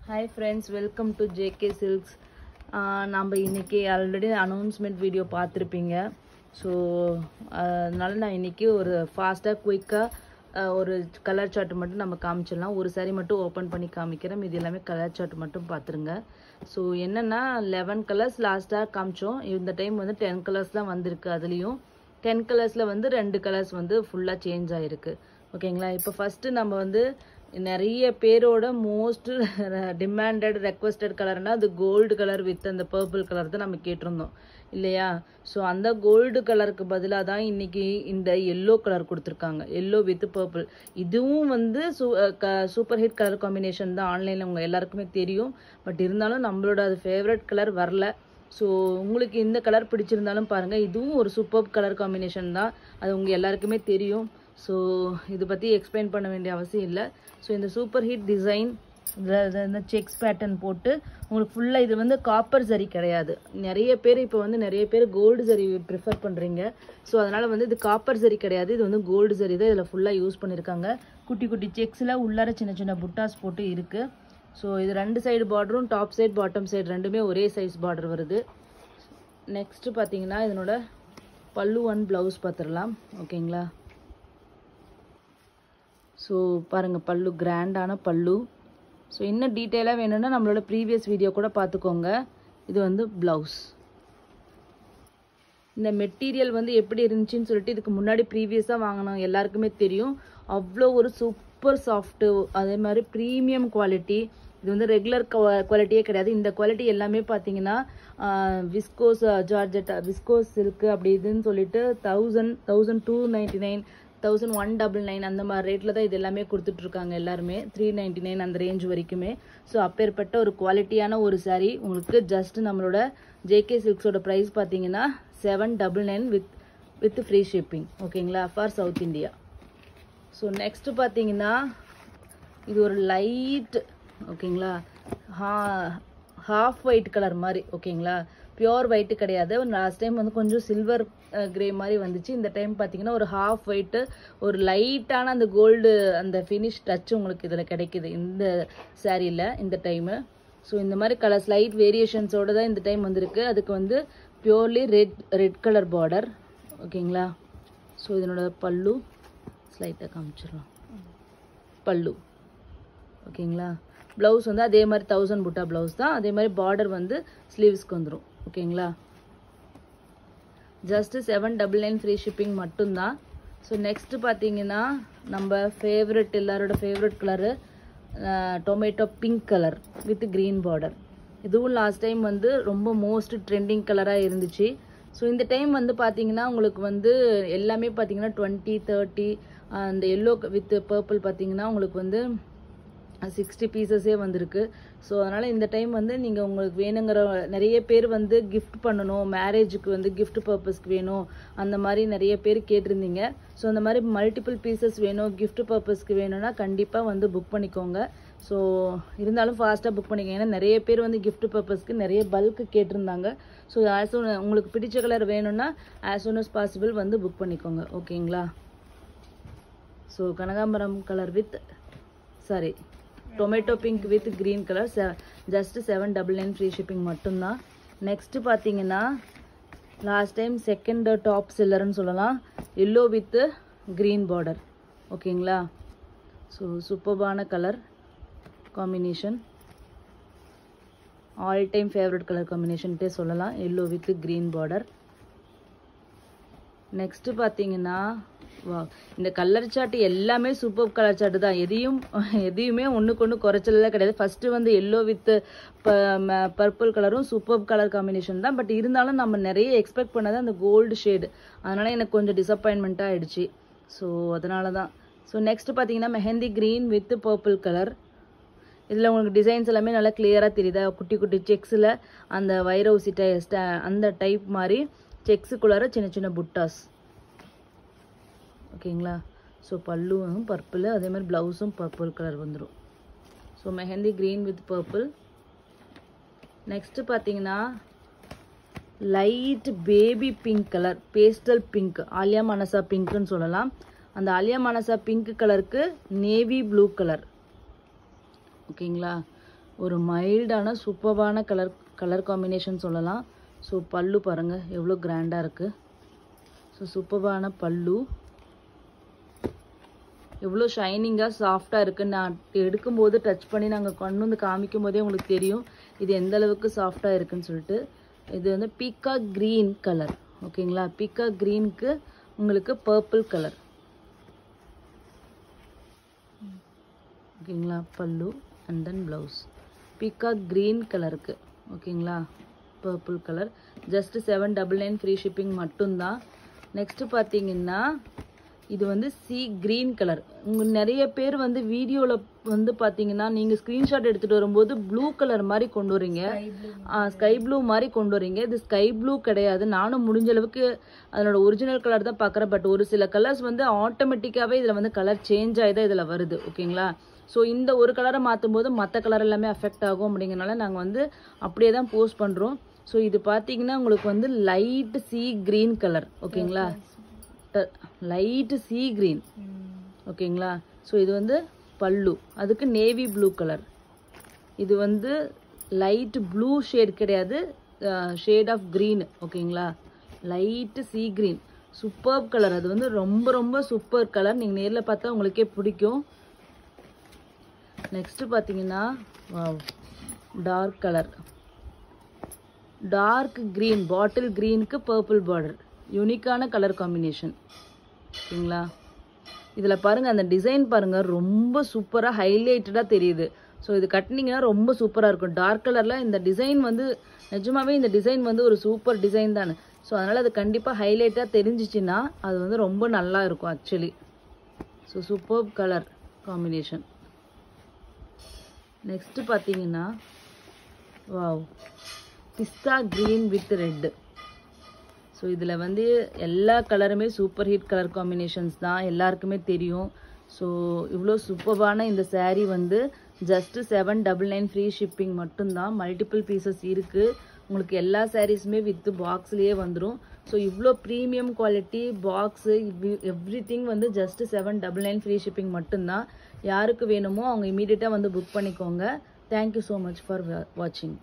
Hi friends, welcome to JK Silks. நம்ம இன்னைக்கு already announcement video பார்த்துருப்பீங்க. ஸோ அதனால நான் இன்னைக்கு ஒரு ஃபாஸ்ட்டாக குயிக்காக ஒரு கலர் சார்ட் மட்டும் நம்ம காமிச்சிடலாம். ஒரு சாரி மட்டும் ஓப்பன் பண்ணி காமிக்கிறேன். இது எல்லாமே கலர் சார்ட் மட்டும் பார்த்துருங்க. ஸோ என்னென்னா 11 கலர்ஸ் லாஸ்ட்டாக காமிச்சோம். இந்த டைம் வந்து 10 கலர்ஸ் தான் வந்திருக்கு. அதுலேயும் 10 கலர்ஸில் வந்து 2 கலர்ஸ் வந்து ஃபுல்லாக சேஞ்ச் ஆகிருக்கு. ஓகேங்களா? இப்போ ஃபஸ்ட்டு நம்ம வந்து நிறைய பேரோட மோஸ்ட் டிமாண்டட் ரெக்வஸ்டட் கலர்னா அது கோல்டு கலர் வித் அந்த பர்பிள் கலர் தான் நம்ம கேட்டிருந்தோம் இல்லையா? ஸோ அந்த கோல்டு கலருக்கு பதிலாக தான் இன்னைக்கு இந்த எல்லோ கலர் கொடுத்துருக்காங்க. Yellow with purple. இதுவும் வந்து சூப்பர் ஹிட் கலர் காம்பினேஷன் தான். ஆன்லைனில் உங்கள் எல்லாருக்குமே தெரியும். பட் இருந்தாலும் நம்மளோட அது ஃபேவரட் கலர் வரல. ஸோ உங்களுக்கு இந்த கலர் பிடிச்சிருந்தாலும் பாருங்கள், இதுவும் ஒரு சூப்பர் கலர் காம்பினேஷன் தான். அது உங்கள் எல்லாருக்குமே தெரியும். ஸோ இது பற்றி எக்ஸ்பிளைன் பண்ண வேண்டிய அவசியம் இல்லை. ஸோ இந்த சூப்பர் ஹிட் டிசைன் இந்த செக்ஸ் பேட்டர்ன் போட்டு உங்களுக்கு ஃபுல்லாக இது வந்து காப்பர் சரி கிடையாது. நிறைய பேர் இப்போ வந்து நிறைய பேர் கோல்டு சரி ப்ரிஃபர் பண்ணுறீங்க. ஸோ அதனால் வந்து இது காப்பர் சரி கிடையாது, இது வந்து கோல்டு சரி தான் இதில் ஃபுல்லாக யூஸ் பண்ணியிருக்காங்க. குட்டி குட்டி செக்ஸில் உள்ளார சின்ன சின்ன புட்டாஸ் போட்டு இருக்குது. ஸோ இது 2 சைடு பார்டரும் டாப் சைடு பாட்டம் சைடு ரெண்டுமே ஒரே சைஸ் பார்டர் வருது. நெக்ஸ்ட்டு பார்த்தீங்கன்னா இதனோட பல்லு அண்ட் ப்ளவுஸ் பார்த்துடலாம். ஓகேங்களா? ஸோ பாருங்கள், பல்லு கிராண்டான பல்லு. ஸோ இன்னும் டீட்டெயிலாக வேணும்னா நம்மளோட ப்ரீவியஸ் வீடியோ கூட பார்த்துக்கோங்க. இது வந்து ப்ளவுஸ். இந்த மெட்டீரியல் வந்து எப்படி இருந்துச்சுன்னு சொல்லிட்டு இதுக்கு முன்னாடி ப்ரீவியஸாக வாங்கினோம் எல்லாருக்குமே தெரியும். அவ்வளோ ஒரு சூப்பர் சாஃப்ட்டு, அதே மாதிரி ப்ரீமியம் குவாலிட்டி. இது வந்து ரெகுலர் குவாலிட்டியே கிடையாது. இந்த குவாலிட்டி எல்லாமே பார்த்தீங்கன்னா விஸ்கோஸ் ஜார்ஜெட், விஸ்கோஸ் சில்க்கு அப்படி இதுன்னு சொல்லிட்டு 1299 1199 அந்த மாதிரி ரேட்டில் தான் இது எல்லாமே கொடுத்துட்ருக்காங்க. எல்லாருமே 399 அந்த ரேஞ்ச் வரைக்குமே. ஸோ அப்பேற்பட்ட ஒரு குவாலிட்டியான ஒரு சாரீ உங்களுக்கு ஜஸ்ட் நம்மளோட ஜேகே சில்க்ஸோட ப்ரைஸ் பார்த்தீங்கன்னா 799 வித் ஃப்ரீ ஷிப்பிங். ஓகேங்களா? For south India. So next பார்த்தீங்கன்னா இது ஒரு லைட், ஓகேங்களா, ஹாஃப் ஒயிட் கலர் மாதிரி. ஓகேங்களா? பியோர் ஒயிட்டு கிடையாது. லாஸ்ட் டைம் வந்து கொஞ்சம் சில்வர் கிரே மாதிரி வந்துச்சு. இந்த டைம் பார்த்தீங்கன்னா ஒரு ஹாஃப் ஒயிட்டு, ஒரு லைட்டான அந்த கோல்டு அந்த ஃபினிஷ் டச் உங்களுக்கு இதில் கிடைக்குது இந்த சாரியில் இந்த டைமு. ஸோ இந்த மாதிரி கலர்ஸ் லைட் வேரியேஷன்ஸோடு தான் இந்த டைம் வந்திருக்கு. அதுக்கு வந்து பியோர்லி ரெட் கலர் பார்டர். ஓகேங்களா? ஸோ இதனோட பல்லு ஸ்லைட்டாக காமிச்சிடலாம். பல்லு. ஓகேங்களா? ப்ளவுஸ் வந்து அதே மாதிரி 1000 புட்டா ப்ளவுஸ் தான். அதே மாதிரி பார்டர் வந்து ஸ்லீவ்ஸ்க்கு வந்துடும். ஓகேங்களா? ஜஸ்ட்டு 799 ஃப்ரீ ஷிப்பிங் மட்டும்தான். ஸோ நெக்ஸ்ட்டு பார்த்தீங்கன்னா நம்ம ஃபேவரட், எல்லாரோட favourite colour tomato pink colour with green border. இதுவும் லாஸ்ட் டைம் வந்து ரொம்ப மோஸ்ட் ட்ரெண்டிங் கலராக இருந்துச்சு. ஸோ இந்த டைம் வந்து பார்த்தீங்கன்னா உங்களுக்கு வந்து எல்லாமே பார்த்தீங்கன்னா 20, 30 அந்த எல்லோ வித் பர்பிள் பார்த்தீங்கன்னா உங்களுக்கு வந்து 60 பீசஸே வந்திருக்கு. ஸோ அதனால் இந்த டைம் வந்து நீங்கள் உங்களுக்கு வேணுங்கிற நிறைய பேர் வந்து கிஃப்ட் பண்ணணும், மேரேஜுக்கு வந்து கிஃப்ட் பர்பஸ்க்கு வேணும், அந்த மாதிரி நிறைய பேர் கேட்டிருந்தீங்க. ஸோ அந்த மாதிரி மல்டிபிள் பீசஸ் வேணும், கிஃப்ட் பர்பஸ்க்கு வேணும்னா கண்டிப்பாக வந்து புக் பண்ணிக்கோங்க. ஸோ இருந்தாலும் ஃபாஸ்ட்டாக புக் பண்ணிக்கோங்க. ஏன்னா நிறைய பேர் வந்து கிஃப்ட் பர்பஸ்க்கு நிறைய பல்க்கு கேட்டிருந்தாங்க. ஸோ ஆஸ் சூன் உங்களுக்கு பிடிச்ச கலர் வேணும்னா ஆஸ் சூன் அஸ் பாசிபிள் வந்து புக் பண்ணிக்கோங்க. ஓகேங்களா? ஸோ கனகாம்பரம் colour with tomato pink with green colour just 799 free shipping மட்டும்தான். நெக்ஸ்ட்டு பார்த்தீங்கன்னா லாஸ்ட் டைம் செகண்ட் டாப் செல்லர்னு சொல்லலாம், எல்லோ வித் க்ரீன் பார்டர். ஓகேங்களா? ஸோ சூப்பர்பான colour combination, all time favourite colour காம்பினேஷன்ட்டே சொல்லலாம், yellow with green border. Next பார்த்தீங்கன்னா வா, இந்த கலர் சார்ட் எல்லாமே சூப்பர் கலர் சார்ட் தான். எதையுமே ஒன்றுக்கு ஒன்று குறைச்சலாம் கிடையாது. ஃபஸ்ட்டு வந்து எல்லோ வித் பர்பிள் கலரும் சூப்பர் கலர் காம்பினேஷன் தான். பட் இருந்தாலும் நம்ம நிறைய எக்ஸ்பெக்ட் பண்ணது அந்த கோல்டு ஷேடு, அதனால் எனக்கு கொஞ்சம் டிசப்பாயின்மெண்ட்டாக ஆகிடுச்சு. ஸோ அதனால தான். ஸோ நெக்ஸ்ட் பார்த்தீங்கன்னா mehndi green with purple colour. இதில் உங்களுக்கு டிசைன்ஸ் எல்லாமே நல்லா கிளியராக தெரியுதா? குட்டி குட்டி செக்ஸில் அந்த வைரவுசி அந்த டைப் மாதிரி செக்ஸுக்குள்ளார சின்ன சின்ன புட்டாஸ். ஓகேங்களா? ஸோ பல்லுவும் பர்பிள், அதே மாதிரி ப்ளவுஸும் பர்பிள் கலர் வந்துடும். So mehndi green with purple. Next பார்த்தீங்கன்னா light baby pink colour, pastel pink, Alia மனசா பிங்க்குன்னு சொல்லலாம். அந்த ஆலியா மனசா பிங்க் கலருக்கு நேவி ப்ளூ கலர். ஓகேங்களா? ஒரு மைல்டான சூப்பர்வான கலர் காம்பினேஷன் சொல்லலாம். ஸோ பல்லு பாருங்கள் எவ்வளோ கிராண்டாக இருக்குது. ஸோ சூப்பர்வான பல்லு, எவ்வளோ ஷைனிங்காக சாஃப்டாக இருக்குது. நான் எடுக்கும்போது டச் பண்ணி நாங்கள் கொண்டு வந்து காமிக்கும் போதே உங்களுக்கு தெரியும் இது எந்த அளவுக்கு சாஃப்டாக இருக்குன்னு சொல்லிட்டு. இது வந்து பீகாக் க்ரீன் கலர். ஓகேங்களா, பீகாக் க்ரீனுக்கு உங்களுக்கு பர்பிள் கலர். ஓகேங்களா, பல்லு and then blouse peacock green கலருக்கு. ஓகேங்களா, purple colour. Just 799 free shipping மட்டும்தான். நெக்ஸ்ட்டு பார்த்தீங்கன்னா இது வந்து சி க்ரீன் கலர். நிறைய பேர் வந்து வீடியோவில் வந்து பார்த்தீங்கன்னா நீங்கள் ஸ்க்ரீன்ஷாட் எடுத்துகிட்டு வரும்போது ப்ளூ கலர் மாதிரி கொண்டு வரீங்க, ஸ்கை ப்ளூ மாதிரி கொண்டு வரீங்க. இது ஸ்கை ப்ளூ கிடையாது. நானும் முடிஞ்ச அளவுக்கு அதனோட ஒரிஜினல் கலர் தான் பார்க்குறேன். பட் ஒரு சில கலர்ஸ் வந்து ஆட்டோமேட்டிக்காகவே இதில் வந்து கலர் சேஞ்ச் ஆகி தான் இதில் வருது. ஓகேங்களா, ஸோ இந்த ஒரு கலரை மாற்றும் போது மற்ற கலர் எல்லாமே அஃபெக்ட் ஆகும். அப்படிங்கிறனால நாங்கள் வந்து அப்படியே தான் போஸ்ட் பண்ணுறோம். ஸோ இது பார்த்தீங்கன்னா உங்களுக்கு வந்து லைட் சி க்ரீன் கலர். ஓகேங்களா, லைட் சி க்ரீன். ஓகேங்களா, ஸோ இது வந்து பல்லு, அதுக்கு நேவி ப்ளூ கலர். இது வந்து லைட் ப்ளூ ஷேட் கிடையாது, ஷேட் ஆஃப் க்ரீன். ஓகேங்களா, light C green super colour. அது வந்து ரொம்ப ரொம்ப சூப்பர் கலர். நீங்கள் நேரில் பார்த்தா உங்களுக்கே பிடிக்கும். நெக்ஸ்ட் பார்த்தீங்கன்னா டார்க் கலர், டார்க் க்ரீன், பாட்டில் க்ரீனுக்கு பர்பிள் பார்டர். யூனிக்கான கலர் காம்பினேஷன். ஓகேங்களா, இதில் பாருங்கள் அந்த டிசைன் பாருங்கள் ரொம்ப சூப்பராக ஹைலைட்டடாக தெரியுது. ஸோ இது கட்டினீங்கன்னா ரொம்ப சூப்பராக இருக்கும். டார்க் கலரில் இந்த டிசைன் வந்து நிஜமாவே இந்த டிசைன் வந்து ஒரு சூப்பர் டிசைன் தானே. ஸோ அதனால் அது கண்டிப்பாக ஹைலைட்டாக தெரிஞ்சிச்சின்னா அது வந்து ரொம்ப நல்லா இருக்கும் actually. So super colour combination. Next பார்த்தீங்கன்னா வாவ் பிஸ்தா க்ரீன் வித் ரெட்டு. ஸோ இதில் வந்து எல்லா கலருமே சூப்பர் ஹிட் கலர் காம்பினேஷன்ஸ் தான், எல்லாருக்குமே தெரியும். ஸோ இவ்வளோ சூப்பர்வான இந்த saree வந்து ஜஸ்ட்டு 799 ஃப்ரீ ஷிப்பிங் மட்டும்தான். மல்டிபிள் பீசஸ் இருக்குது. உங்களுக்கு எல்லா சாரீஸுமே வித்து பாக்ஸ்லேயே வந்துடும். ஸோ இவ்வளோ premium quality box every thing வந்து ஜஸ்ட்டு 799 ஃப்ரீ ஷிப்பிங் மட்டும்தான். யாருக்கு வேணுமோ அவங்க இமீடியட்டாக வந்து புக் பண்ணிக்கோங்க. தேங்க்யூ ஸோ மச் ஃபார் வாட்சிங்.